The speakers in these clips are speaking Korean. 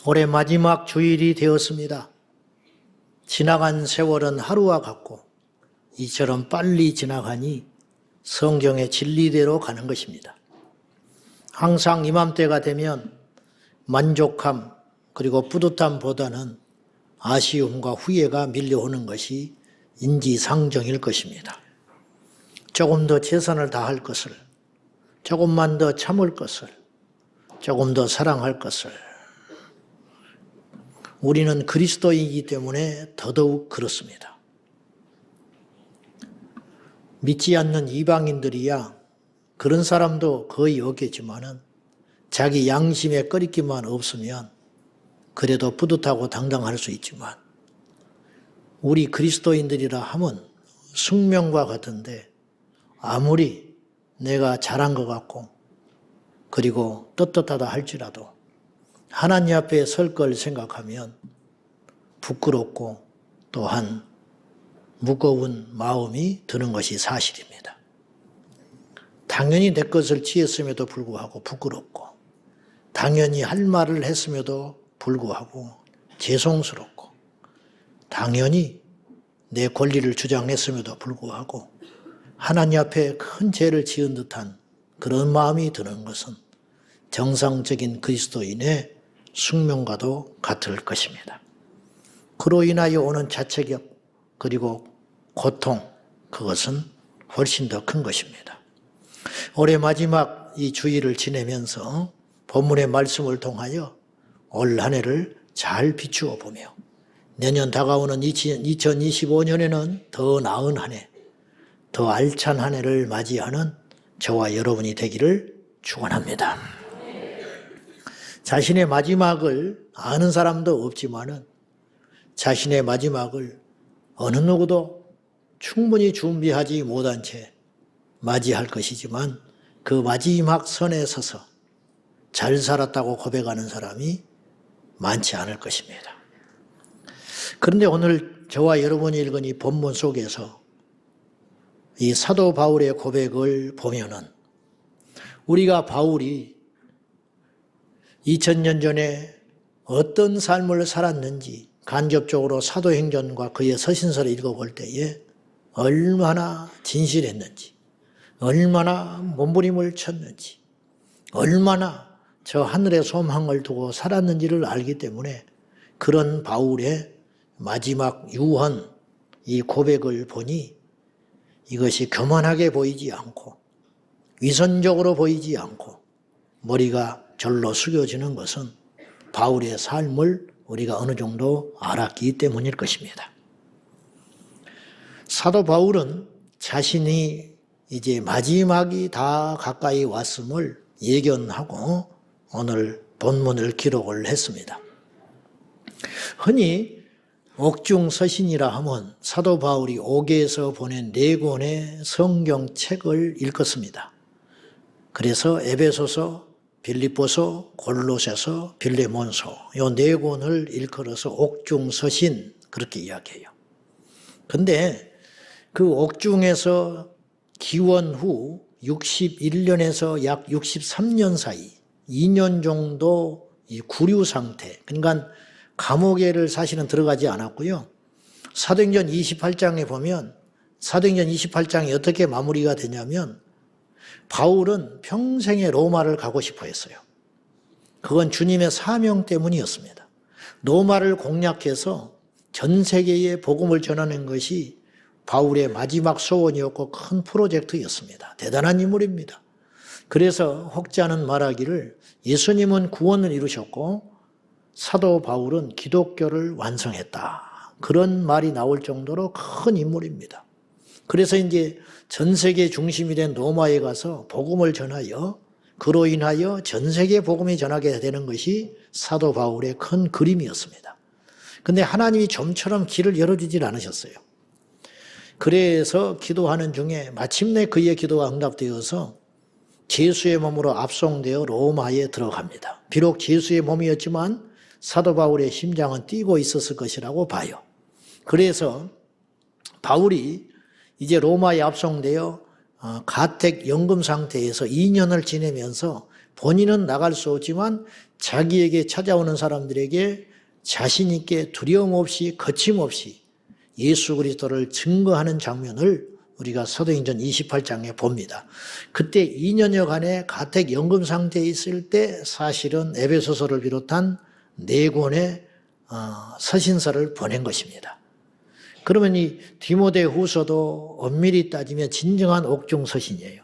올해 마지막 주일이 되었습니다. 지나간 세월은 하루와 같고 이처럼 빨리 지나가니 성경의 진리대로 가는 것입니다. 항상 이맘때가 되면 만족함 그리고 뿌듯함보다는 아쉬움과 후회가 밀려오는 것이 인지상정일 것입니다. 조금 더 최선을 다할 것을, 조금만 더 참을 것을, 조금 더 사랑할 것을. 우리는 그리스도이기 때문에 더더욱 그렇습니다. 믿지 않는 이방인들이야 그런 사람도 거의 없겠지만은 자기 양심에 꺼리기만 없으면 그래도 뿌듯하고 당당할 수 있지만 우리 그리스도인들이라 하면 숙명과 같은데 아무리 내가 잘한 것 같고 그리고 떳떳하다 할지라도 하나님 앞에 설 걸 생각하면 부끄럽고 또한 무거운 마음이 드는 것이 사실입니다. 당연히 내 것을 취했음에도 불구하고 부끄럽고 당연히 할 말을 했음에도 불구하고 죄송스럽고 당연히 내 권리를 주장했음에도 불구하고 하나님 앞에 큰 죄를 지은 듯한 그런 마음이 드는 것은 정상적인 그리스도인의 숙명과도 같을 것입니다. 그로 인하여 오는 자책력 그리고 고통 그것은 훨씬 더 큰 것입니다. 올해 마지막 이 주일을 지내면서 본문의 말씀을 통하여 올 한 해를 잘 비추어 보며 내년 다가오는 2025년에는 더 나은 한 해, 더 알찬 한 해를 맞이하는 저와 여러분이 되기를 축원합니다. 자신의 마지막을 아는 사람도 없지만은 자신의 마지막을 어느 누구도 충분히 준비하지 못한 채 맞이할 것이지만 그 마지막 선에 서서 잘 살았다고 고백하는 사람이 많지 않을 것입니다. 그런데 오늘 저와 여러분이 읽은 이 본문 속에서 이 사도 바울의 고백을 보면은 우리가 바울이 2000년 전에 어떤 삶을 살았는지 간접적으로 사도행전과 그의 서신서를 읽어볼 때에 얼마나 진실했는지, 얼마나 몸부림을 쳤는지, 얼마나 저 하늘의 소망을 두고 살았는지를 알기 때문에 그런 바울의 마지막 유언, 이 고백을 보니 이것이 교만하게 보이지 않고 위선적으로 보이지 않고 머리가 절로 숙여지는 것은 바울의 삶을 우리가 어느 정도 알았기 때문일 것입니다. 사도 바울은 자신이 이제 마지막이 다 가까이 왔음을 예견하고 오늘 본문을 기록을 했습니다. 흔히 옥중서신이라 하면 사도 바울이 옥에서 보낸 4권의 성경책을 읽었습니다. 그래서 에베소서, 빌립보서, 골로새서, 빌레몬서 이 4권을 일컬어서 옥중서신 그렇게 이야기해요. 근데 그 옥중에서 기원 후 61년에서 약 63년 사이 2년 정도 이 구류 상태, 그러니까 감옥에를 사실은 들어가지 않았고요. 사도행전 28장에 보면 사도행전 28장이 어떻게 마무리가 되냐면 바울은 평생에 로마를 가고 싶어 했어요. 그건 주님의 사명 때문이었습니다. 로마를 공략해서 전 세계에 복음을 전하는 것이 바울의 마지막 소원이었고 큰 프로젝트였습니다. 대단한 인물입니다. 그래서 혹자는 말하기를 예수님은 구원을 이루셨고 사도 바울은 기독교를 완성했다. 그런 말이 나올 정도로 큰 인물입니다. 그래서 이제 전 세계 중심이 된 로마에 가서 복음을 전하여 그로 인하여 전 세계 복음이 전하게 되는 것이 사도 바울의 큰 그림이었습니다. 그런데 하나님이 좀처럼 길을 열어주질 않으셨어요. 그래서 기도하는 중에 마침내 그의 기도가 응답되어서 제수의 몸으로 압송되어 로마에 들어갑니다. 비록 제수의 몸이었지만 사도 바울의 심장은 뛰고 있었을 것이라고 봐요. 그래서 바울이 이제 로마에 압송되어 가택 연금 상태에서 2년을 지내면서 본인은 나갈 수 없지만 자기에게 찾아오는 사람들에게 자신 있게 두려움 없이 거침없이 예수 그리스도를 증거하는 장면을 우리가 사도행전 28장에 봅니다. 그때 2년여간의 가택연금 상태에 있을 때 사실은 에베소서를 비롯한 4권의 서신서를 보낸 것입니다. 그러면 이 디모데후서도 엄밀히 따지면 진정한 옥중 서신이에요.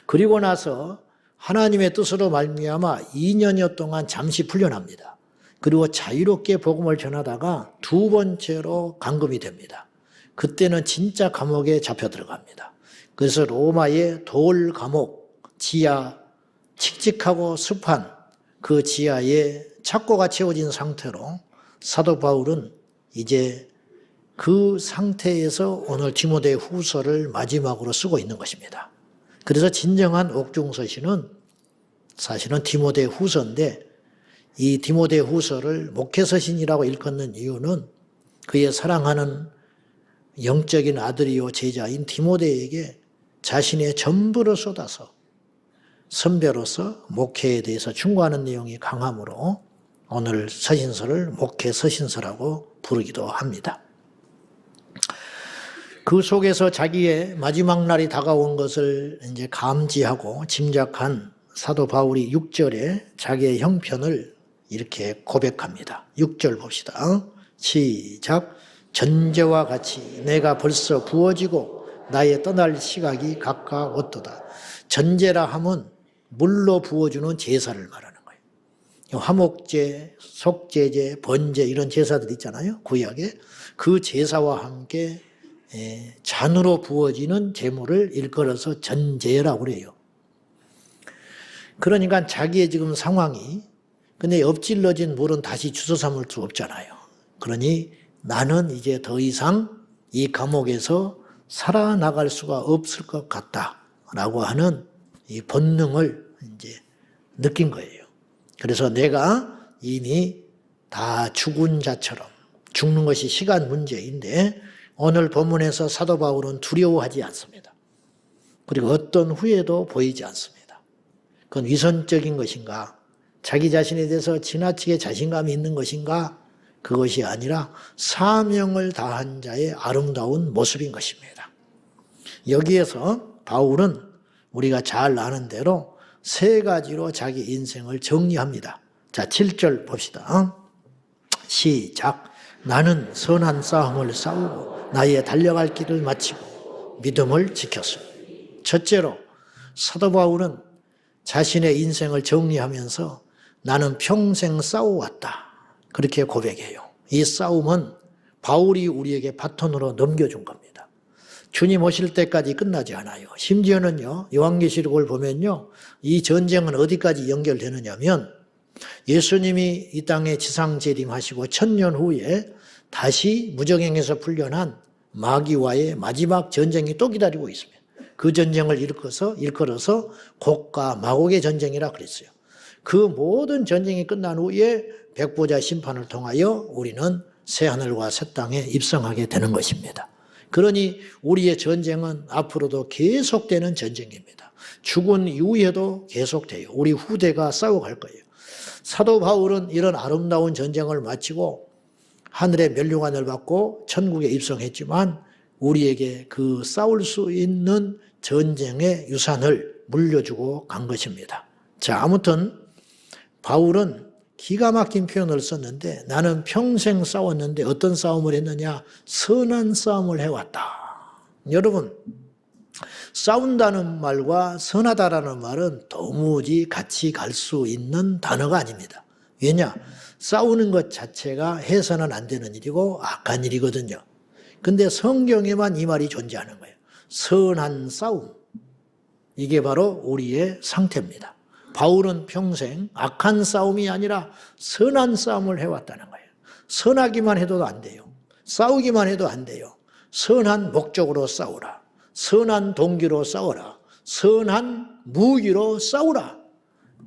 그리고 나서 하나님의 뜻으로 말미암아 2년여 동안 잠시 풀려납니다. 그리고 자유롭게 복음을 전하다가 2번째로 감금이 됩니다. 그때는 진짜 감옥에 잡혀 들어갑니다. 그래서 로마의 돌 감옥, 지하, 칙칙하고 습한 그 지하에 착고가 채워진 상태로 사도 바울은 이제 그 상태에서 오늘 디모데후서를 마지막으로 쓰고 있는 것입니다. 그래서 진정한 옥중서신은 사실은 디모데후서인데 이 디모데후서를 목회서신이라고 일컫는 이유는 그의 사랑하는 영적인 아들이요 제자인 디모데에게 자신의 전부를 쏟아서 선배로서 목회에 대해서 충고하는 내용이 강하므로 오늘 서신서를 목회서신서라고 부르기도 합니다. 그 속에서 자기의 마지막 날이 다가온 것을 이제 감지하고 짐작한 사도 바울이 6절에 자기의 형편을 이렇게 고백합니다. 6절 봅시다. 시작. 전제와 같이 내가 벌써 부어지고 나의 떠날 시각이 가까웠도다. 전제라 함은 물로 부어주는 제사를 말하는 거예요. 화목제, 속제제, 번제 이런 제사들 있잖아요. 구약에. 그 제사와 함께 잔으로 부어지는 제물을 일컬어서 전제라고 그래요. 그러니까 자기의 지금 상황이 근데 엎질러진 물은 다시 주워 삼을 수 없잖아요. 그러니 나는 이제 더 이상 이 감옥에서 살아나갈 수가 없을 것 같다라고 하는 이 본능을 이제 느낀 거예요. 그래서 내가 이미 다 죽은 자처럼 죽는 것이 시간 문제인데 오늘 본문에서 사도 바울은 두려워하지 않습니다. 그리고 어떤 후회도 보이지 않습니다. 그건 위선적인 것인가? 자기 자신에 대해서 지나치게 자신감이 있는 것인가? 그것이 아니라 사명을 다한 자의 아름다운 모습인 것입니다. 여기에서 바울은 우리가 잘 아는 대로 3가지로 자기 인생을 정리합니다. 자, 7절 봅시다. 시작. 나는 선한 싸움을 싸우고 나의 달려갈 길을 마치고 믿음을 지켰소. 첫째로 사도 바울은 자신의 인생을 정리하면서 나는 평생 싸워왔다. 그렇게 고백해요. 이 싸움은 바울이 우리에게 바톤으로 넘겨준 겁니다. 주님 오실 때까지 끝나지 않아요. 심지어는요, 요한계시록을 보면요, 이 전쟁은 어디까지 연결되느냐면 예수님이 이 땅에 지상재림하시고 1000년 후에 다시 무저갱에서 풀려난 마귀와의 마지막 전쟁이 또 기다리고 있습니다. 그 전쟁을 일컬어서 곡과 마곡의 전쟁이라 그랬어요. 그 모든 전쟁이 끝난 후에 백보자 심판을 통하여 우리는 새하늘과 새 땅에 입성하게 되는 것입니다. 그러니 우리의 전쟁은 앞으로도 계속되는 전쟁입니다. 죽은 이후에도 계속돼요. 우리 후대가 싸워갈 거예요. 사도 바울은 이런 아름다운 전쟁을 마치고 하늘의 면류관을 받고 천국에 입성했지만 우리에게 그 싸울 수 있는 전쟁의 유산을 물려주고 간 것입니다. 자, 아무튼 바울은 기가 막힌 표현을 썼는데 나는 평생 싸웠는데 어떤 싸움을 했느냐? 선한 싸움을 해왔다. 여러분, 싸운다는 말과 선하다라는 말은 도무지 같이 갈 수 있는 단어가 아닙니다. 왜냐? 싸우는 것 자체가 해서는 안 되는 일이고 악한 일이거든요. 근데 성경에만 이 말이 존재하는 거예요. 선한 싸움. 이게 바로 우리의 상태입니다. 바울은 평생 악한 싸움이 아니라 선한 싸움을 해왔다는 거예요. 선하기만 해도 안 돼요. 싸우기만 해도 안 돼요. 선한 목적으로 싸우라. 선한 동기로 싸우라. 선한 무기로 싸우라.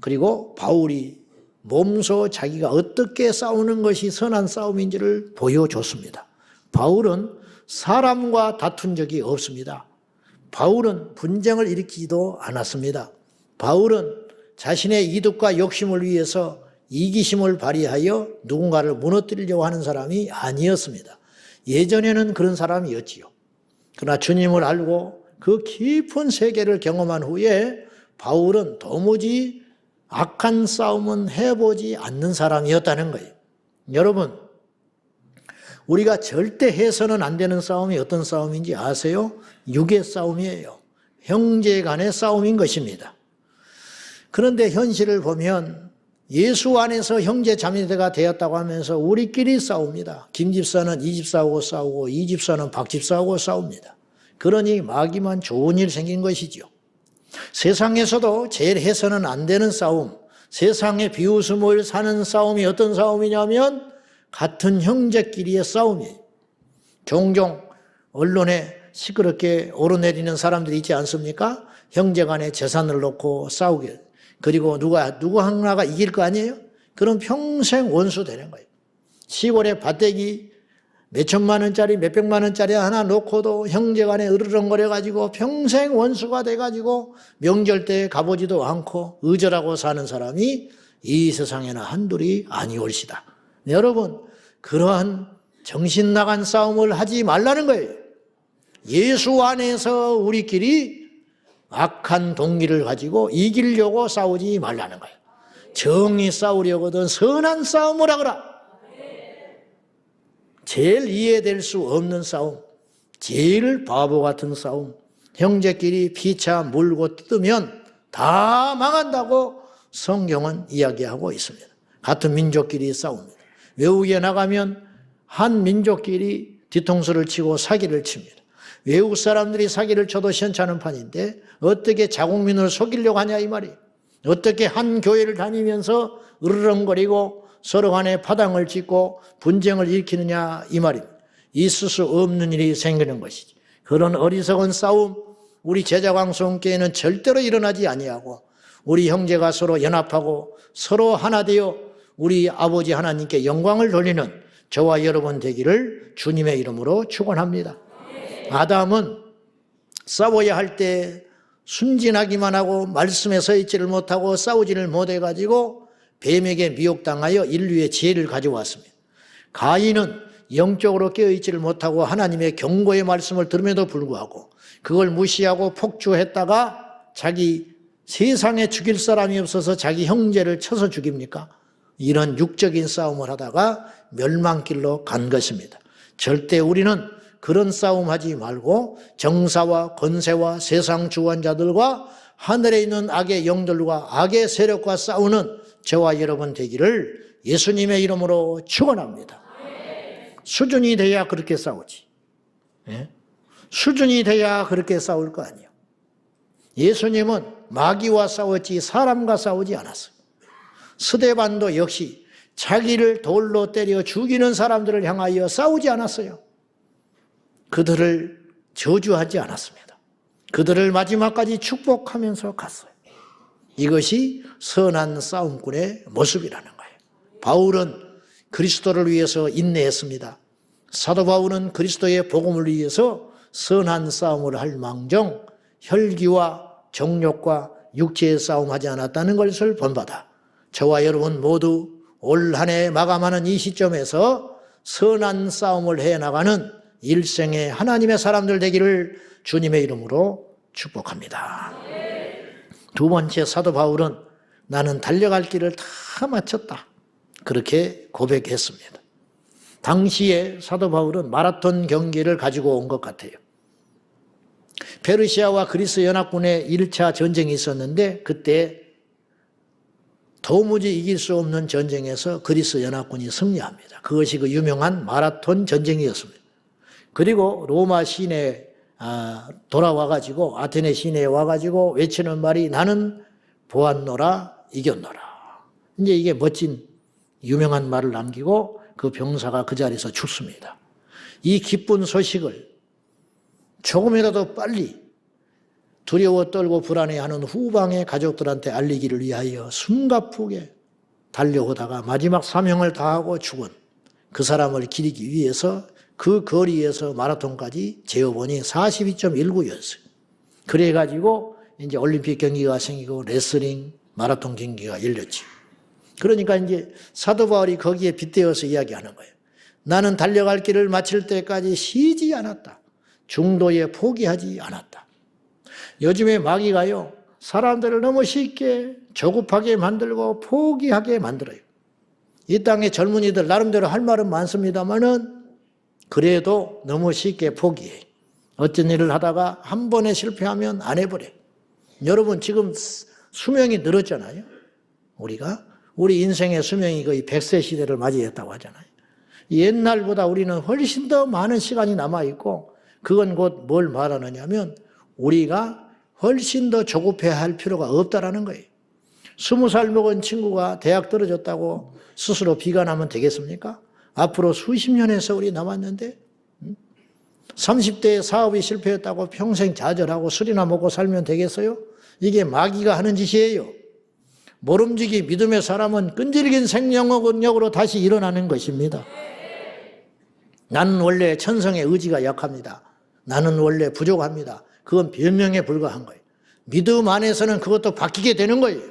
그리고 바울이 몸소 자기가 어떻게 싸우는 것이 선한 싸움인지를 보여줬습니다. 바울은 사람과 다툰 적이 없습니다. 바울은 분쟁을 일으키지도 않았습니다. 바울은 자신의 이득과 욕심을 위해서 이기심을 발휘하여 누군가를 무너뜨리려고 하는 사람이 아니었습니다. 예전에는 그런 사람이었지요. 그러나 주님을 알고 그 깊은 세계를 경험한 후에 바울은 도무지 악한 싸움은 해보지 않는 사람이었다는 거예요. 여러분, 우리가 절대 해서는 안 되는 싸움이 어떤 싸움인지 아세요? 육의 싸움이에요. 형제 간의 싸움인 것입니다. 그런데 현실을 보면 예수 안에서 형제 자매가 되었다고 하면서 우리끼리 싸웁니다. 김 집사는 이 집사하고 싸우고 이 집사는 박 집사하고 싸웁니다. 그러니 마귀만 좋은 일 생긴 것이죠. 세상에서도 제일 해서는 안 되는 싸움, 세상에 비웃음을 사는 싸움이 어떤 싸움이냐면 같은 형제끼리의 싸움이에요. 종종 언론에 시끄럽게 오르내리는 사람들이 있지 않습니까? 형제 간에 재산을 놓고 싸우게. 그리고 누구 하나가 이길 거 아니에요? 그럼 평생 원수 되는 거예요. 시골에 밭대기 몇천만 원짜리 몇백만 원짜리 하나 놓고도 형제 간에 으르렁거려가지고 평생 원수가 돼가지고 명절 때 가보지도 않고 의절하고 사는 사람이 이 세상에는 한둘이 아니올시다. 여러분, 그러한 정신 나간 싸움을 하지 말라는 거예요. 예수 안에서 우리끼리 악한 동기를 가지고 이기려고 싸우지 말라는 거예요. 정의 싸우려거든 선한 싸움을 하거라. 제일 이해될 수 없는 싸움, 제일 바보 같은 싸움, 형제끼리 피차 물고 뜯으면 다 망한다고 성경은 이야기하고 있습니다. 같은 민족끼리 싸웁니다. 외국에 나가면 한 민족끼리 뒤통수를 치고 사기를 칩니다. 외국 사람들이 사기를 쳐도 시원찮은 판인데 어떻게 자국민을 속이려고 하냐 이 말이에요. 어떻게 한 교회를 다니면서 으르렁거리고 서로 간에 파당을 짓고 분쟁을 일으키느냐 이 말입니다. 있을 수 없는 일이 생기는 것이지. 그런 어리석은 싸움 우리 제자광성교회는 절대로 일어나지 아니하고 우리 형제가 서로 연합하고 서로 하나 되어 우리 아버지 하나님께 영광을 돌리는 저와 여러분 되기를 주님의 이름으로 축원합니다. 아담은 싸워야 할 때 순진하기만 하고 말씀에 서 있지를 못하고 싸우지를 못해가지고 뱀에게 미혹당하여 인류의 지혜를 가져왔습니다. 가인은 영적으로 깨어있지를 못하고 하나님의 경고의 말씀을 들음에도 불구하고 그걸 무시하고 폭주했다가 자기 세상에 죽일 사람이 없어서 자기 형제를 쳐서 죽입니까? 이런 육적인 싸움을 하다가 멸망길로 간 것입니다. 절대 우리는 그런 싸움하지 말고 정사와 권세와 세상 주관자들과 하늘에 있는 악의 영들과 악의 세력과 싸우는 저와 여러분 되기를 예수님의 이름으로 축원합니다. 수준이 돼야 그렇게 싸우지. 수준이 돼야 그렇게 싸울 거 아니에요. 예수님은 마귀와 싸웠지 사람과 싸우지 않았어요. 스데반도 역시 자기를 돌로 때려 죽이는 사람들을 향하여 싸우지 않았어요. 그들을 저주하지 않았습니다. 그들을 마지막까지 축복하면서 갔어요. 이것이 선한 싸움꾼의 모습이라는 거예요. 바울은 그리스도를 위해서 인내했습니다. 사도 바울은 그리스도의 복음을 위해서 선한 싸움을 할 망정 혈기와 정욕과 육체의 싸움하지 않았다는 것을 본받아 저와 여러분 모두 올 한 해 마감하는 이 시점에서 선한 싸움을 해나가는 일생의 하나님의 사람들 되기를 주님의 이름으로 축복합니다. 두 번째 사도 바울은 나는 달려갈 길을 다 마쳤다. 그렇게 고백했습니다. 당시에 사도 바울은 마라톤 경기를 가지고 온 것 같아요. 페르시아와 그리스 연합군의 1차 전쟁이 있었는데 그때 도무지 이길 수 없는 전쟁에서 그리스 연합군이 승리합니다. 그것이 그 유명한 마라톤 전쟁이었습니다. 그리고 로마 시내에 돌아와가지고 아테네 시내에 와가지고 외치는 말이 나는 보았노라 이겼노라. 이제 이게 멋진 유명한 말을 남기고 그 병사가 그 자리에서 죽습니다. 이 기쁜 소식을 조금이라도 빨리 두려워 떨고 불안해하는 후방의 가족들한테 알리기를 위하여 숨가쁘게 달려오다가 마지막 사명을 다하고 죽은 그 사람을 기리기 위해서 그 거리에서 마라톤까지 재어보니 42.19였어요. 그래가지고 이제 올림픽 경기가 생기고 레슬링, 마라톤 경기가 열렸지. 그러니까 이제 사도 바울이 거기에 빗대어서 이야기하는 거예요. 나는 달려갈 길을 마칠 때까지 쉬지 않았다. 중도에 포기하지 않았다. 요즘에 마귀가요, 사람들을 너무 쉽게 조급하게 만들고 포기하게 만들어요. 이 땅의 젊은이들 나름대로 할 말은 많습니다만은 그래도 너무 쉽게 포기해. 어떤 일을 하다가 한 번에 실패하면 안 해버려. 여러분 지금 수명이 늘었잖아요. 우리 인생의 수명이 거의 100세 시대를 맞이했다고 하잖아요. 옛날보다 우리는 훨씬 더 많은 시간이 남아있고 그건 곧 뭘 말하느냐면 우리가 훨씬 더 조급해할 필요가 없다라는 거예요. 20살 먹은 친구가 대학 떨어졌다고 스스로 비관하면 되겠습니까? 앞으로 수십 년의 세월이 남았는데 30대에 사업이 실패했다고 평생 좌절하고 술이나 먹고 살면 되겠어요? 이게 마귀가 하는 짓이에요. 모름지기 믿음의 사람은 끈질긴 생명력으로 다시 일어나는 것입니다. 나는 원래 천성의 의지가 약합니다. 나는 원래 부족합니다. 그건 변명에 불과한 거예요. 믿음 안에서는 그것도 바뀌게 되는 거예요.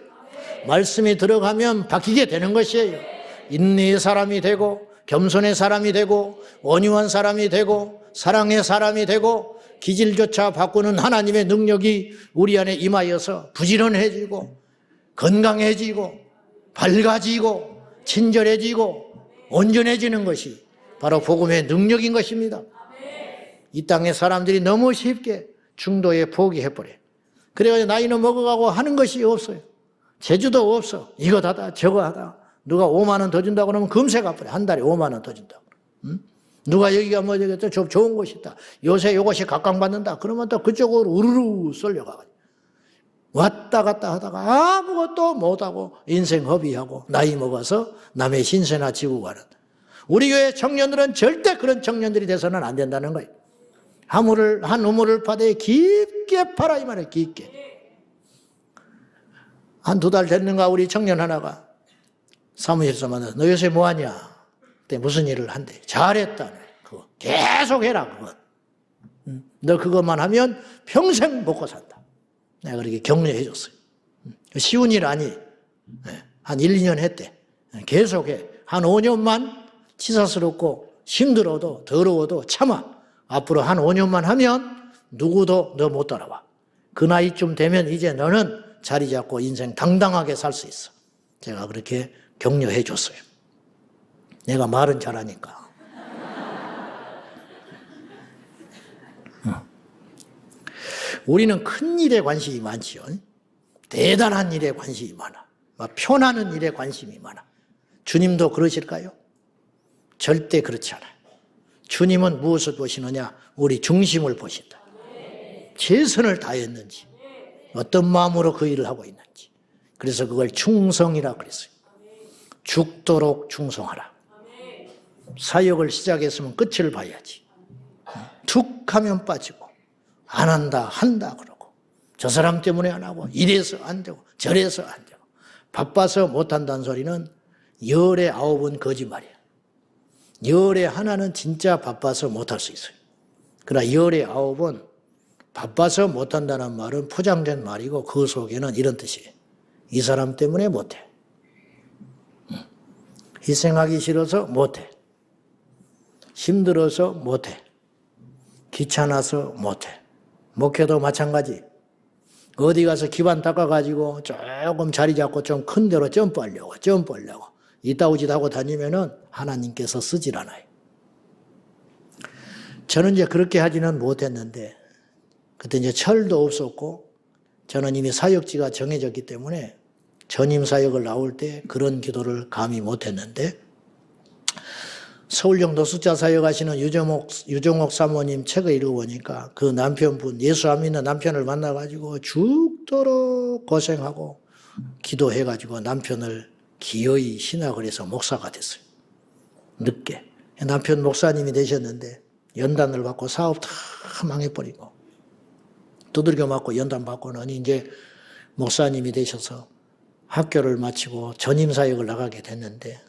말씀이 들어가면 바뀌게 되는 것이에요. 인내의 사람이 되고 겸손의 사람이 되고 온유한 사람이 되고 사랑의 사람이 되고 기질조차 바꾸는 하나님의 능력이 우리 안에 임하여서 부지런해지고 건강해지고 밝아지고 친절해지고 온전해지는 것이 바로 복음의 능력인 것입니다. 이 땅의 사람들이 너무 쉽게 중도에 포기해버려요. 그래가지고 나이는 먹어가고 하는 것이 없어요. 재주도 없어. 이거 하다 저거 하다. 누가 5만 원 더 준다고 그러면 금세 갚아요. 한 달에 5만 원 더 준다고. 응? 누가 여기가 뭐 저기 좀 좋은 곳이 있다. 요새 요것이 각광받는다. 그러면 또 그쪽으로 우르르 쏠려가가지고 왔다 갔다 하다가 아무것도 못하고 인생 허비하고 나이 먹어서 남의 신세나 지고 가는. 우리 교회 청년들은 절대 그런 청년들이 돼서는 안 된다는 거예요. 한 우물을 파되 깊게 팔아 이 말이에요. 깊게. 한 2달 됐는가 우리 청년 하나가 사무실에서 만나서 너 요새 뭐하냐? 그때 무슨 일을 한대. 잘했다. 그거 계속 해라 그건. 너 그것만 하면 평생 먹고 산다. 내가 그렇게 격려해 줬어요. 쉬운 일 아니. 한 1, 2년 했대. 계속 해. 한 5년만 치사스럽고 힘들어도 더러워도 참아. 앞으로 한 5년만 하면 누구도 너 못 따라와. 그 나이쯤 되면 이제 너는 자리 잡고 인생 당당하게 살 수 있어. 제가 그렇게 격려해 줬어요. 내가 말은 잘하니까. 우리는 큰 일에 관심이 많지요. 대단한 일에 관심이 많아. 막 표나는 일에 관심이 많아. 주님도 그러실까요? 절대 그렇지 않아요. 주님은 무엇을 보시느냐? 우리 중심을 보신다. 최선을 다했는지, 어떤 마음으로 그 일을 하고 있는지. 그래서 그걸 충성이라 그랬어요. 죽도록 충성하라. 사역을 시작했으면 끝을 봐야지. 툭 하면 빠지고 안 한다 그러고 저 사람 때문에 안 하고 이래서 안 되고 저래서 안 되고 바빠서 못한다는 소리는 열의 9은 거짓말이야. 열의 하나는 진짜 바빠서 못할 수 있어요. 그러나 열의 9은 바빠서 못한다는 말은 포장된 말이고 그 속에는 이런 뜻이에요. 이 사람 때문에 못해. 희생하기 싫어서 못해. 힘들어서 못해. 귀찮아서 못해. 목회도 마찬가지. 어디 가서 기반 닦아가지고 조금 자리 잡고 좀 큰 데로 점프하려고. 이따위 짓 하고 다니면은 하나님께서 쓰질 않아요. 저는 이제 그렇게 하지는 못했는데, 그때 이제 철도 없었고, 저는 이미 사역지가 정해졌기 때문에 전임 사역을 나올 때 그런 기도를 감히 못했는데, 서울역 노숙자 사역하시는 유정옥 사모님 책을 읽어보니까 그 남편분, 예수 안 믿는 남편을 만나가지고 죽도록 고생하고 기도해가지고 남편을 기어이 신학을 해서 목사가 됐어요. 늦게. 남편 목사님이 되셨는데 연단을 받고 사업 다 망해버리고 두들겨 맞고 연단 받고는 이제 목사님이 되셔서 학교를 마치고 전임 사역을 나가게 됐는데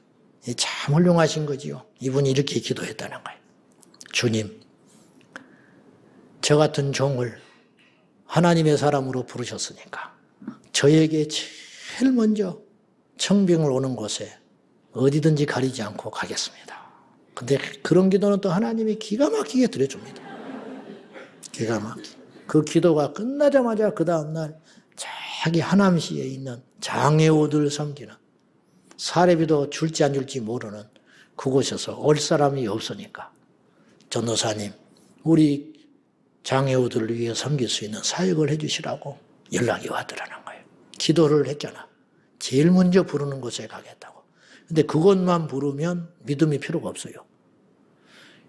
참 훌륭하신 거지요. 이분이 이렇게 기도했다는 거예요. 주님, 저 같은 종을 하나님의 사람으로 부르셨으니까 저에게 제일 먼저 청빙을 오는 곳에 어디든지 가리지 않고 가겠습니다. 근데 그런 기도는 또 하나님이 기가 막히게 들어줍니다. 기가 막히게. 그 기도가 끝나자마자 그 다음날 자기 하남시에 있는 장애우들 섬기는, 사례비도 줄지 안 줄지 모르는 그곳에서 올 사람이 없으니까 전도사님, 우리 장애우들을 위해 섬길 수 있는 사역을 해주시라고 연락이 왔더라는 거예요. 기도를 했잖아. 제일 먼저 부르는 곳에 가겠다고. 근데 그것만 부르면 믿음이 필요가 없어요.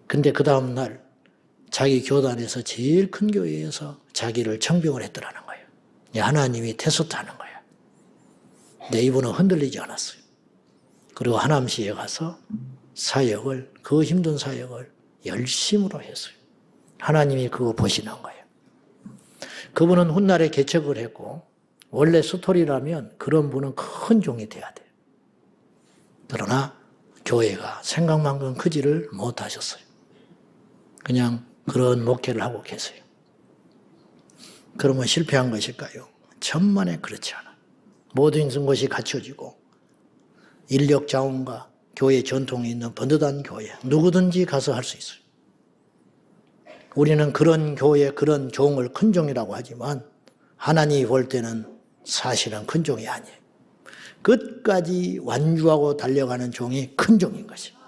근데 그 다음날 자기 교단에서 제일 큰 교회에서 자기를 청빙을 했더라는 거예요. 하나님이 테스트하는 거예요. 근데 이분은 흔들리지 않았어요. 그리고 하남시에 가서 사역을, 그 힘든 사역을 열심으로 했어요. 하나님이 그거 보시는 거예요. 그분은 훗날에 개척을 했고, 원래 스토리라면 그런 분은 큰 종이 돼야 돼요. 그러나 교회가 생각만큼 크지를 못하셨어요. 그냥 그런 목회를 하고 계세요. 그러면 실패한 것일까요? 천만에 그렇지 않아. 모든 것이 갖춰지고 인력 자원과 교회 전통이 있는 번듯한 교회, 누구든지 가서 할 수 있어요. 우리는 그런 교회, 그런 종을 큰 종이라고 하지만 하나님이 볼 때는 사실은 큰 종이 아니에요. 끝까지 완주하고 달려가는 종이 큰 종인 것이에요.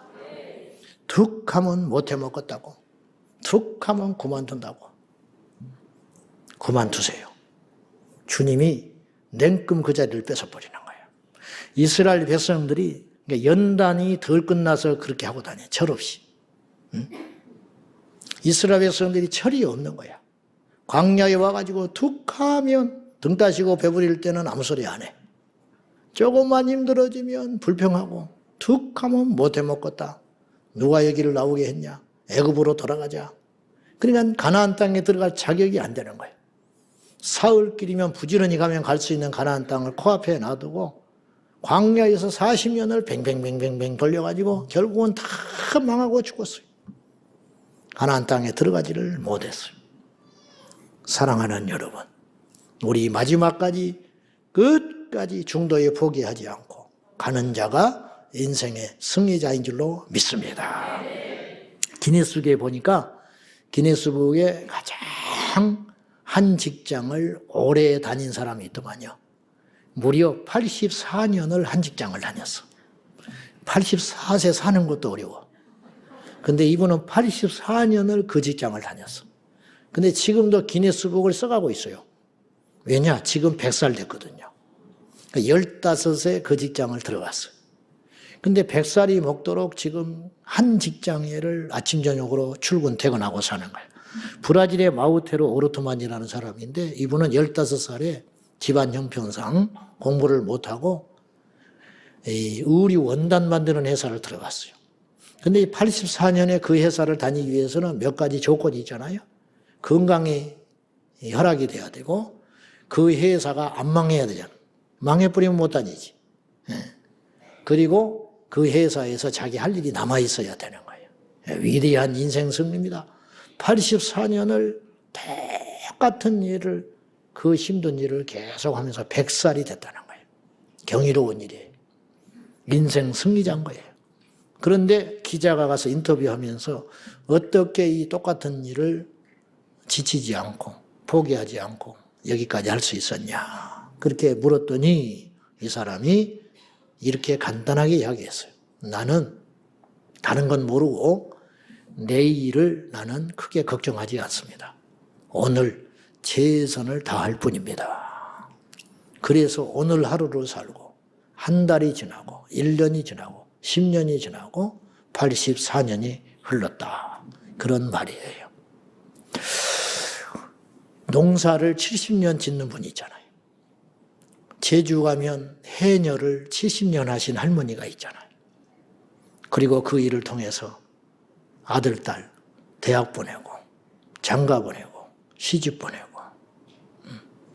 툭 하면 못해 먹겠다고, 툭 하면 그만둔다고. 그만두세요. 주님이 냉큼 그 자리를 뺏어버리는 거예요. 이스라엘 백성들이 연단이 덜 끝나서 그렇게 하고 다녀요. 철없이. 이스라엘 백성들이 철이 없는 거야. 광야에 와가지고 툭 하면 등 따시고 배부릴 때는 아무 소리 안 해. 조금만 힘들어지면 불평하고 툭 하면 못해 먹겠다. 누가 여기를 나오게 했냐. 애굽으로 돌아가자. 그러니까 가나안 땅에 들어갈 자격이 안 되는 거예요. 사흘길이면 부지런히 가면 갈 수 있는 가나안 땅을 코앞에 놔두고 광야에서 40년을 뱅뱅뱅뱅뱅 돌려가지고 결국은 다 망하고 죽었어요. 가나안 땅에 들어가지를 못했어요. 사랑하는 여러분, 우리 마지막까지 끝까지 중도에 포기하지 않고 가는 자가 인생의 승리자인 줄로 믿습니다. 기네스북에 보니까 기네스북에 가장 한 직장을 오래 다닌 사람이 있더만요. 무려 84년을 한 직장을 다녔어. 84세 사는 것도 어려워. 근데 이분은 84년을 그 직장을 다녔어. 근데 지금도 기네스북을 써가고 있어요. 왜냐? 지금 100살 됐거든요. 15세 그 직장을 들어갔어요. 근데 100살이 먹도록 지금 한 직장을 아침 저녁으로 출근 퇴근하고 사는 거예요. 브라질의 마우테로 오르토만이라는 사람인데 이분은 15살에 집안 형편상 공부를 못하고 의류 원단 만드는 회사를 들어갔어요. 근데 84년에 그 회사를 다니기 위해서는 몇 가지 조건이 있잖아요. 건강이 허락이 돼야 되고 그 회사가 안 망해야 되잖아. 망해버리면 못 다니지. 그리고 그 회사에서 자기 할 일이 남아있어야 되는 거예요. 위대한 인생 승리입니다. 84년을 똑같은 일을, 그 힘든 일을 계속하면서 100살이 됐다는 거예요. 경이로운 일이에요. 인생 승리자인 거예요. 그런데 기자가 가서 인터뷰하면서 어떻게 이 똑같은 일을 지치지 않고 포기하지 않고 여기까지 할 수 있었냐. 그렇게 물었더니 이 사람이 이렇게 간단하게 이야기했어요. 나는 다른 건 모르고 내일을 나는 크게 걱정하지 않습니다. 오늘 최선을 다할 뿐입니다. 그래서 오늘 하루를 살고 한 달이 지나고 1년이 지나고 10년이 지나고 84년이 흘렀다. 그런 말이에요. 농사를 70년 짓는 분이 있잖아요. 제주 가면 해녀를 70년 하신 할머니가 있잖아요. 그리고 그 일을 통해서 아들, 딸 대학 보내고 장가 보내고 시집 보내고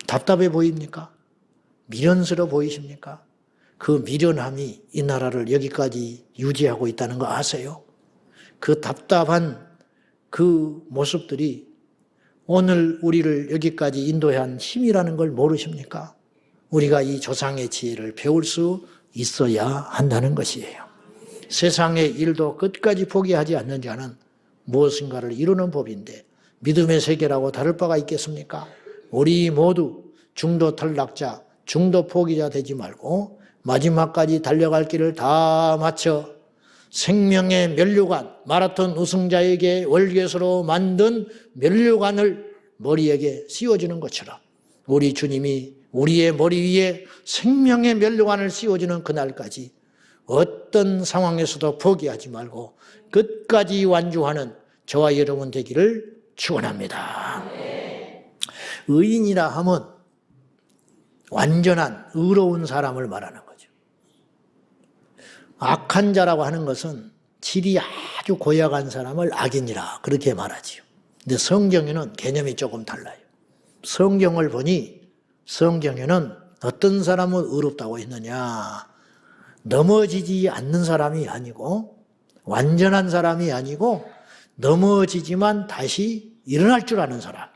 답답해 보입니까? 미련스러워 보이십니까? 그 미련함이 이 나라를 여기까지 유지하고 있다는 거 아세요? 그 답답한 그 모습들이 오늘 우리를 여기까지 인도한 힘이라는 걸 모르십니까? 우리가 이 조상의 지혜를 배울 수 있어야 한다는 것이에요. 세상의 일도 끝까지 포기하지 않는 자는 무엇인가를 이루는 법인데 믿음의 세계라고 다를 바가 있겠습니까? 우리 모두 중도 탈락자, 중도 포기자 되지 말고 마지막까지 달려갈 길을 다 마쳐 생명의 면류관, 마라톤 우승자에게 월계수로 만든 면류관을 머리에게 씌워주는 것처럼 우리 주님이 우리의 머리 위에 생명의 면류관을 씌워주는 그날까지 어떤 상황에서도 포기하지 말고 끝까지 완주하는 저와 여러분 되기를 축원합니다. 의인이라 하면 완전한 의로운 사람을 말하는 거죠. 악한 자라고 하는 것은 질이 아주 고약한 사람을 악인이라 그렇게 말하지요. 근데 성경에는 개념이 조금 달라요. 성경을 보니 성경에는 어떤 사람은 의롭다고 했느냐, 넘어지지 않는 사람이 아니고 완전한 사람이 아니고 넘어지지만 다시 일어날 줄 아는 사람,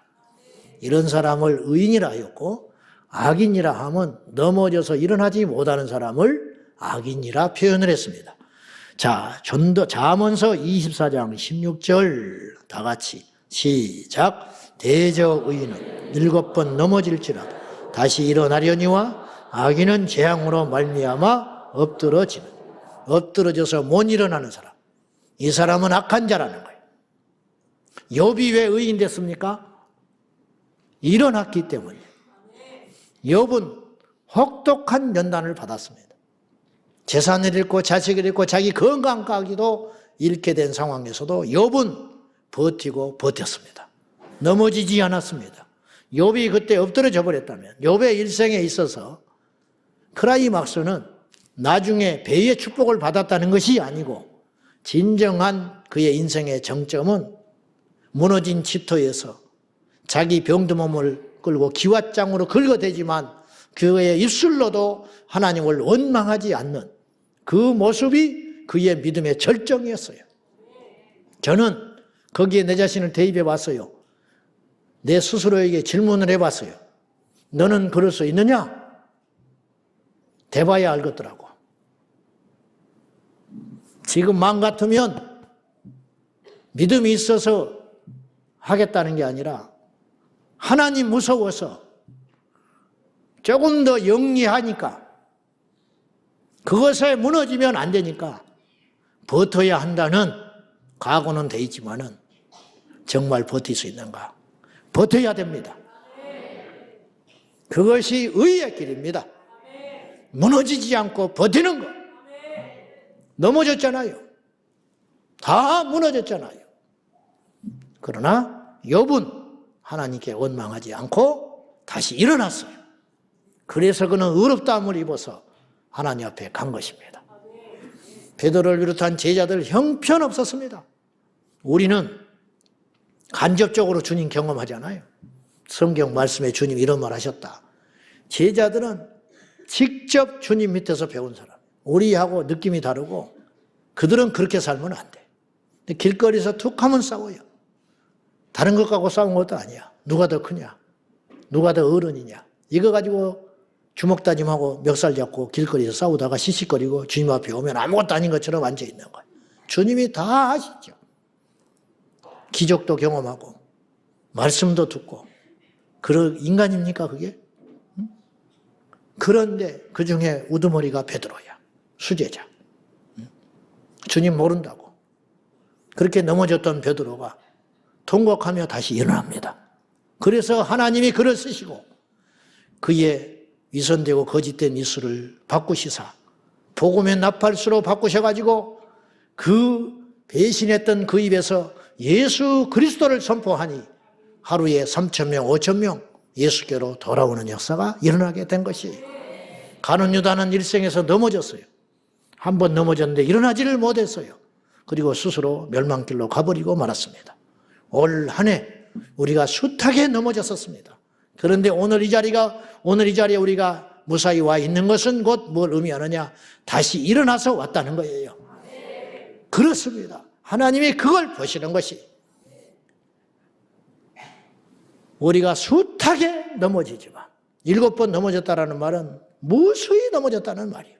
이런 사람을 의인이라 하였고, 악인이라 하면 넘어져서 일어나지 못하는 사람을 악인이라 표현을 했습니다. 자, 잠언서 24장 16절 다 같이 시작. 대저 의인은 7번 넘어질지라도 다시 일어나려니와 악인은 재앙으로 말미암아 엎드러져서 못 일어나는 사람, 이 사람은 악한 자라는 거예요. 욥이 왜 의인 됐습니까? 일어났기 때문이에요. 욥은 혹독한 연단을 받았습니다. 재산을 잃고 자식을 잃고 자기 건강까지도 잃게 된 상황에서도 욥은 버티고 버텼습니다. 넘어지지 않았습니다. 욥이 그때 엎드러져 버렸다면 욥의 일생에 있어서 클라이막스는 나중에 배의 축복을 받았다는 것이 아니고 진정한 그의 인생의 정점은 무너진 집터에서 자기 병든 몸을 끌고 기왓장으로 긁어대지만 그의 입술로도 하나님을 원망하지 않는 그 모습이 그의 믿음의 절정이었어요. 저는 거기에 내 자신을 대입해 봤어요. 내 스스로에게 질문을 해봤어요. 너는 그럴 수 있느냐? 대봐야 알겠더라고. 지금 마음 같으면 믿음이 있어서 하겠다는 게 아니라 하나님 무서워서 조금 더 영리하니까 그것에 무너지면 안 되니까 버텨야 한다는 각오는 돼 있지만은 정말 버틸 수 있는가? 버텨야 됩니다. 그것이 의의 길입니다. 무너지지 않고 버티는 것. 넘어졌잖아요. 다 무너졌잖아요. 그러나 욥은 하나님께 원망하지 않고 다시 일어났어요. 그래서 그는 의롭다함을 입어서 하나님 앞에 간 것입니다. 베드로를 비롯한 제자들 형편없었습니다. 우리는 간접적으로 주님 경험하잖아요. 성경 말씀에 주님 이런 말 하셨다. 제자들은 직접 주님 밑에서 배운 사람. 우리하고 느낌이 다르고 그들은 그렇게 살면 안 돼. 근데 길거리에서 툭 하면 싸워요. 다른 것 갖고 싸운 것도 아니야. 누가 더 크냐? 누가 더 어른이냐? 이거 가지고 주먹 다짐하고 멱살 잡고 길거리에서 싸우다가 시시거리고 주님 앞에 오면 아무것도 아닌 것처럼 앉아있는 거예요. 주님이 다 아시죠. 기적도 경험하고 말씀도 듣고 그런 인간입니까 그게? 응? 그런데 그중에 우두머리가 베드로야. 수제자. 응? 주님 모른다고. 그렇게 넘어졌던 베드로가 통곡하며 다시 일어납니다. 그래서 하나님이 그를 쓰시고 그의 위선되고 거짓된 입술을 바꾸시사 복음의 나팔수로 바꾸셔가지고 그 배신했던 그 입에서 예수 그리스도를 선포하니 하루에 3,000명, 5,000명 예수께로 돌아오는 역사가 일어나게 된 것이에요. 가룟 유다는 일생에서 넘어졌어요. 한 번 넘어졌는데 일어나지를 못했어요. 그리고 스스로 멸망길로 가버리고 말았습니다. 올 한 해 우리가 숱하게 넘어졌었습니다. 그런데 오늘 이 자리에 우리가 무사히 와 있는 것은 곧 뭘 의미하느냐? 다시 일어나서 왔다는 거예요. 그렇습니다. 하나님이 그걸 보시는 것이 우리가 숱하게 넘어지지만 7번 넘어졌다라는 말은 무수히 넘어졌다는 말이에요.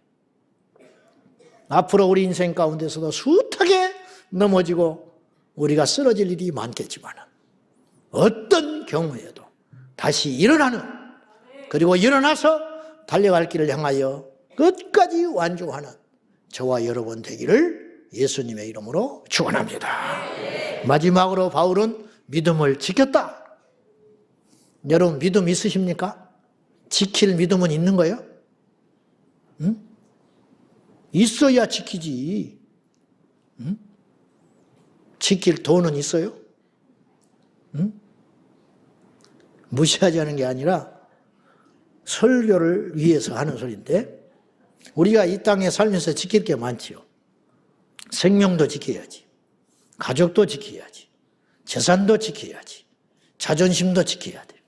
앞으로 우리 인생 가운데서도 숱하게 넘어지고 우리가 쓰러질 일이 많겠지만 어떤 경우에도 다시 일어나는, 그리고 일어나서 달려갈 길을 향하여 끝까지 완주하는 저와 여러분 되기를 예수님의 이름으로 축원합니다. 마지막으로 바울은 믿음을 지켰다. 여러분 믿음 있으십니까? 지킬 믿음은 있는 거예요? 응? 있어야 지키지. 응? 지킬 돈은 있어요? 응? 무시하자는 게 아니라 설교를 위해서 하는 소리인데, 우리가 이 땅에 살면서 지킬 게 많지요. 생명도 지켜야지, 가족도 지켜야지, 재산도 지켜야지, 자존심도 지켜야 돼.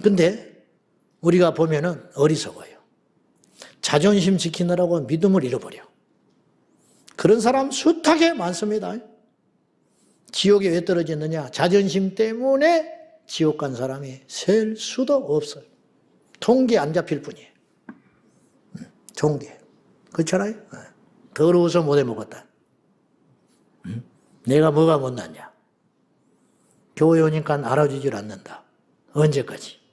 근데 우리가 보면은 어리석어요. 자존심 지키느라고 믿음을 잃어버려. 그런 사람 숱하게 많습니다. 지옥에 왜 떨어졌느냐? 자존심 때문에 지옥 간 사람이 셀 수도 없어요. 통계 안 잡힐 뿐이에요. 통계. 그렇잖아요? 더러워서 못해 먹었다. 내가 뭐가 못났냐? 교회 오니까 알아주질 않는다. 언제까지?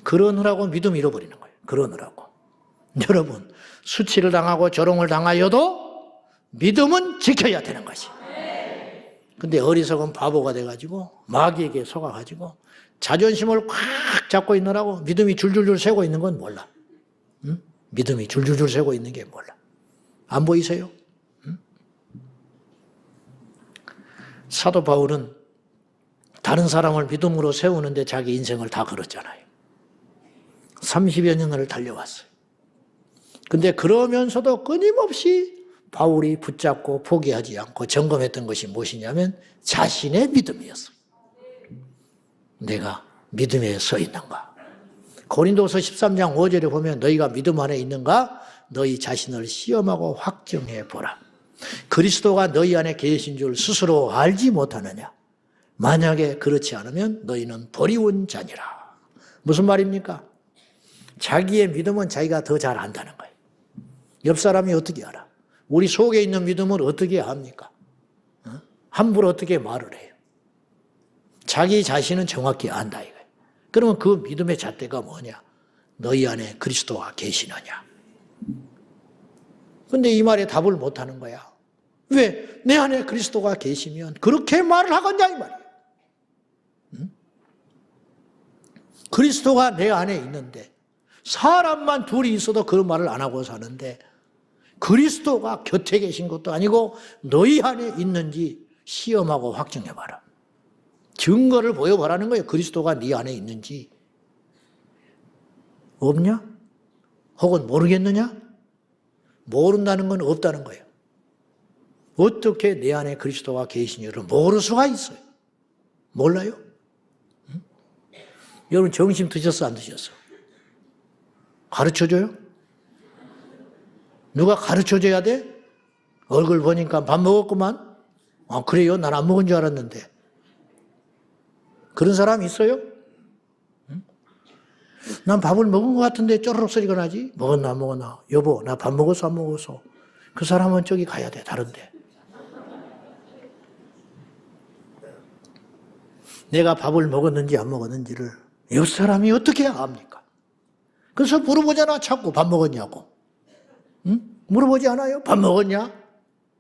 그러느라고 믿음 잃어버리는 거예요. 그러느라고. 여러분, 수치를 당하고 조롱을 당하여도 믿음은 지켜야 되는 것이. 근데 어리석은 바보가 돼가지고 마귀에게 속아가지고 자존심을 꽉 잡고 있느라고 믿음이 줄줄줄 새고 있는 건 몰라. 응? 믿음이 줄줄줄 새고 있는 게 몰라. 안 보이세요? 응? 사도 바울은 다른 사람을 믿음으로 세우는데 자기 인생을 다 걸었잖아요. 30여 년을 달려왔어요. 근데 그러면서도 끊임없이 바울이 붙잡고 포기하지 않고 점검했던 것이 무엇이냐면 자신의 믿음이었어요. 내가 믿음에 서 있는가? 고린도서 13장 5절에 보면 너희가 믿음 안에 있는가? 너희 자신을 시험하고 확정해 보라. 그리스도가 너희 안에 계신 줄 스스로 알지 못하느냐? 만약에 그렇지 않으면 너희는 버리운 자니라. 무슨 말입니까? 자기의 믿음은 자기가 더 잘 안다는 거예요. 옆 사람이 어떻게 알아? 우리 속에 있는 믿음을 어떻게 압니까? 함부로 어떻게 말을 해요? 자기 자신은 정확히 안다 이거예요. 그러면 그 믿음의 잣대가 뭐냐? 너희 안에 그리스도가 계시느냐? 근데 이 말에 답을 못하는 거야. 왜? 내 안에 그리스도가 계시면 그렇게 말을 하겠냐 이 말이에요. 그리스도가 내 안에 있는데 사람만 둘이 있어도 그런 말을 안 하고 사는데 그리스도가 곁에 계신 것도 아니고 너희 안에 있는지 시험하고 확정해봐라. 증거를 보여보라는 거예요. 그리스도가 네 안에 있는지. 없냐? 혹은 모르겠느냐? 모른다는 건 없다는 거예요. 어떻게 내 안에 그리스도가 계시냐를 모를 수가 있어요. 몰라요? 응? 여러분 점심 드셨어 안 드셨어? 가르쳐줘요? 누가 가르쳐줘야 돼? 얼굴 보니까 밥 먹었구만? 아 그래요? 난 안 먹은 줄 알았는데. 그런 사람 있어요? 응? 난 밥을 먹은 것 같은데 쪼르륵 소리가 나지? 먹었나 안 먹었나? 여보 나 밥 먹었어 안 먹었어? 그 사람은 저기 가야 돼 다른데. 내가 밥을 먹었는지 안 먹었는지를 옆 사람이 어떻게 압니까? 그래서 물어보잖아 자꾸 밥 먹었냐고. 응? 물어보지 않아요? 밥 먹었냐?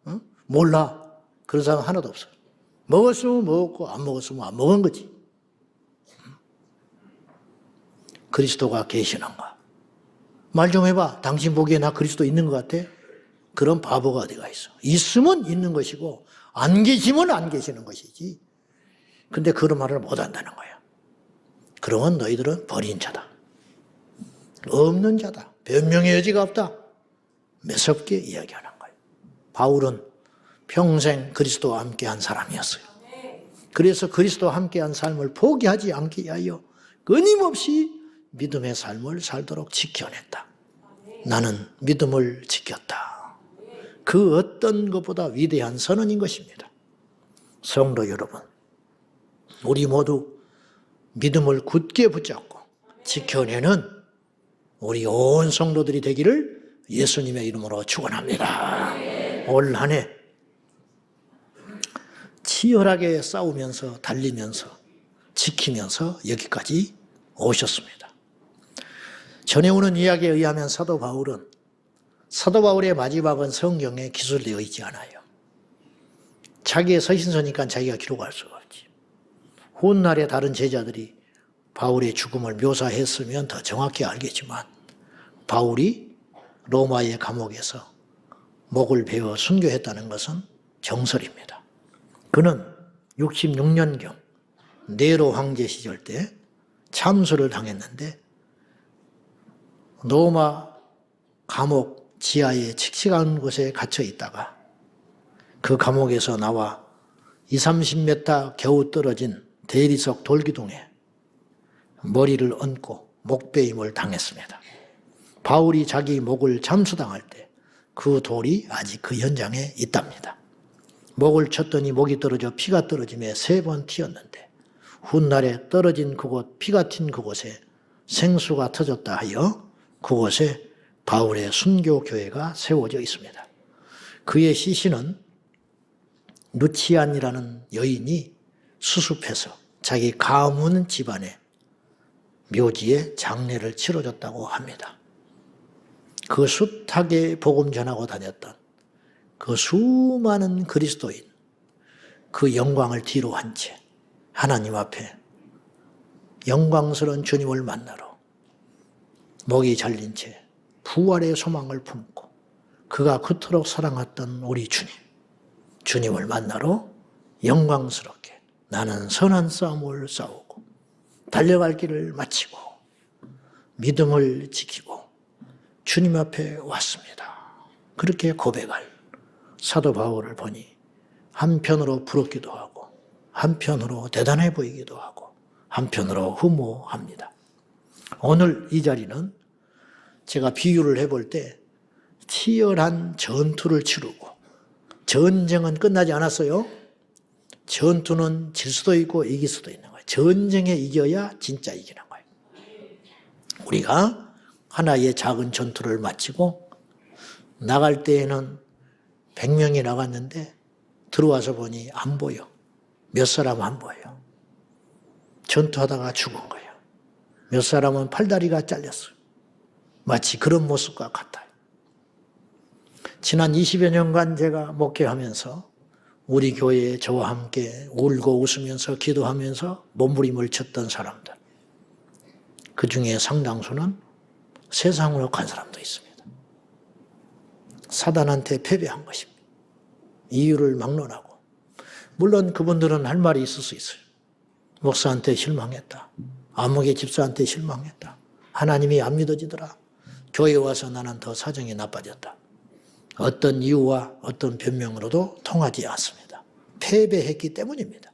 응? 몰라. 그런 사람 하나도 없어요. 먹었으면 먹었고 안 먹었으면 안 먹은 거지. 그리스도가 계시는가? 말 좀 해봐. 당신 보기에 나 그리스도 있는 것 같아? 그런 바보가 어디가 있어. 있으면 있는 것이고 안 계시면 안 계시는 것이지. 근데 그런 말을 못 한다는 거야. 그러면 너희들은 버린 자다. 없는 자다. 변명의 여지가 없다. 매섭게 이야기하는 거예요. 바울은 평생 그리스도와 함께한 사람이었어요. 그래서 그리스도와 함께한 삶을 포기하지 않게 하여 끊임없이 믿음의 삶을 살도록 지켜냈다. 나는 믿음을 지켰다. 그 어떤 것보다 위대한 선언인 것입니다. 성도 여러분, 우리 모두 믿음을 굳게 붙잡고 지켜내는 우리 온 성도들이 되기를 예수님의 이름으로 축원합니다. 올 한 해 치열하게 싸우면서 달리면서 지키면서 여기까지 오셨습니다. 전에 오는 이야기에 의하면 사도 바울의 마지막은 성경에 기술되어 있지 않아요. 자기의 서신서니까 자기가 기록할 수가 없지. 훗날에 다른 제자들이 바울의 죽음을 묘사했으면 더 정확히 알겠지만 바울이 로마의 감옥에서 목을 베어 순교했다는 것은 정설입니다. 그는 66년경 네로 황제 시절 때 참수를 당했는데 로마 감옥 지하에 칙칙한 곳에 갇혀 있다가 그 감옥에서 나와 20-30m 겨우 떨어진 대리석 돌기둥에 머리를 얹고 목베임을 당했습니다. 바울이 자기 목을 잠수당할 때 그 돌이 아직 그 현장에 있답니다. 목을 쳤더니 목이 떨어져 피가 떨어지며 3번 튀었는데 훗날에 떨어진 그곳, 피가 튄 그곳에 생수가 터졌다 하여 그곳에 바울의 순교교회가 세워져 있습니다. 그의 시신은 루치안이라는 여인이 수습해서 자기 가문 집안의 묘지에 장례를 치러줬다고 합니다. 그 숱하게 복음 전하고 다녔던 그 수많은 그리스도인, 그 영광을 뒤로 한 채 하나님 앞에 영광스러운 주님을 만나러 목이 잘린 채 부활의 소망을 품고 그가 그토록 사랑했던 우리 주님을 만나러 영광스럽게 나는 선한 싸움을 싸우고 달려갈 길을 마치고 믿음을 지키고 주님 앞에 왔습니다. 그렇게 고백할 사도 바울을 보니 한편으로 부럽기도 하고 한편으로 대단해 보이기도 하고 한편으로 흠모합니다. 오늘 이 자리는 제가 비유를 해볼 때 치열한 전투를 치르고 전쟁은 끝나지 않았어요. 전투는 질 수도 있고 이길 수도 있는 거예요. 전쟁에 이겨야 진짜 이기는 거예요. 우리가 하나의 작은 전투를 마치고 나갈 때에는 100명이 나갔는데 들어와서 보니 안 보여. 몇 사람 안 보여요. 전투하다가 죽은 거예요. 몇 사람은 팔다리가 잘렸어요. 마치 그런 모습과 같아요. 지난 20여 년간 제가 목회하면서 우리 교회에 저와 함께 울고 웃으면서 기도하면서 몸부림을 쳤던 사람들, 그 중에 상당수는 세상으로 간 사람도 있습니다. 사단한테 패배한 것입니다. 이유를 막론하고. 물론 그분들은 할 말이 있을 수 있어요. 목사한테 실망했다. 아무개 집사한테 실망했다. 하나님이 안 믿어지더라. 교회 와서 나는 더 사정이 나빠졌다. 어떤 이유와 어떤 변명으로도 통하지 않습니다. 패배했기 때문입니다.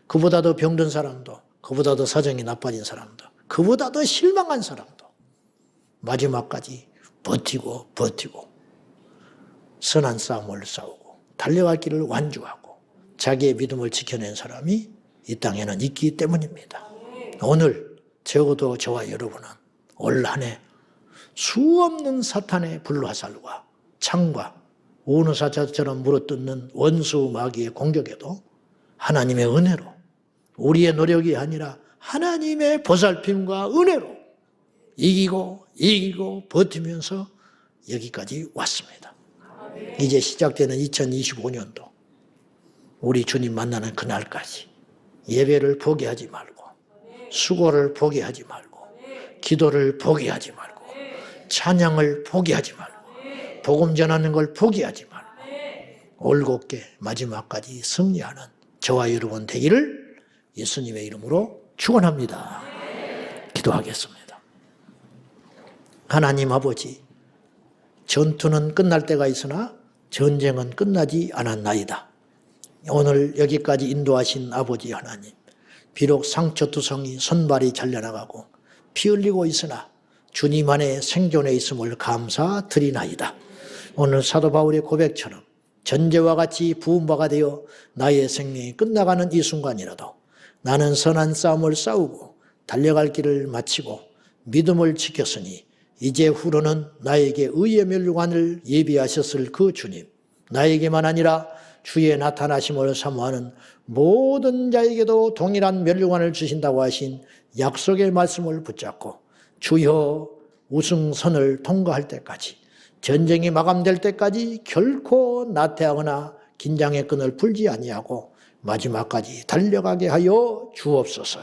그보다도 병든 사람도, 그보다도 사정이 나빠진 사람도, 그보다도 실망한 사람도 마지막까지 버티고 선한 싸움을 싸우고 달려갈 길을 완주하고 자기의 믿음을 지켜낸 사람이 이 땅에는 있기 때문입니다. 오늘 적어도 저와 여러분은 올 한 해 수없는 사탄의 불화살과 창과 우누사자처럼 물어뜯는 원수 마귀의 공격에도 하나님의 은혜로, 우리의 노력이 아니라 하나님의 보살핌과 은혜로 이기고 버티면서 여기까지 왔습니다. 이제 시작되는 2025년도 우리 주님 만나는 그날까지 예배를 포기하지 말고, 수고를 포기하지 말고, 기도를 포기하지 말고, 찬양을 포기하지 말고, 복음 전하는 걸 포기하지 말고 올곧게 마지막까지 승리하는 저와 여러분 되기를 예수님의 이름으로 축원합니다. 기도하겠습니다. 하나님 아버지, 전투는 끝날 때가 있으나 전쟁은 끝나지 않았나이다. 오늘 여기까지 인도하신 아버지 하나님, 비록 상처투성이 손발이 잘려나가고 피 흘리고 있으나 주님 안에 생존해 있음을 감사드리나이다. 오늘 사도 바울의 고백처럼 전제와 같이 부음바가 되어 나의 생명이 끝나가는 이 순간이라도 나는 선한 싸움을 싸우고 달려갈 길을 마치고 믿음을 지켰으니 이제후로는 나에게 의의 멸류관을 예비하셨을 그 주님, 나에게만 아니라 주의 나타나심을 사모하는 모든 자에게도 동일한 멸류관을 주신다고 하신 약속의 말씀을 붙잡고 주여 우승선을 통과할 때까지, 전쟁이 마감될 때까지 결코 나태하거나 긴장의 끈을 풀지 아니하고 마지막까지 달려가게 하여 주옵소서.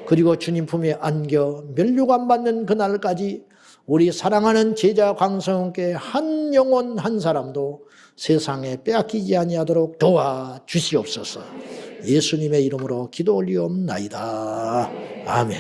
그리고 주님 품에 안겨 멸류관 받는 그날까지 우리 사랑하는 제자 광성께 한 영혼 한 사람도 세상에 빼앗기지 아니하도록 도와주시옵소서. 예수님의 이름으로 기도 올리옵나이다. 아멘.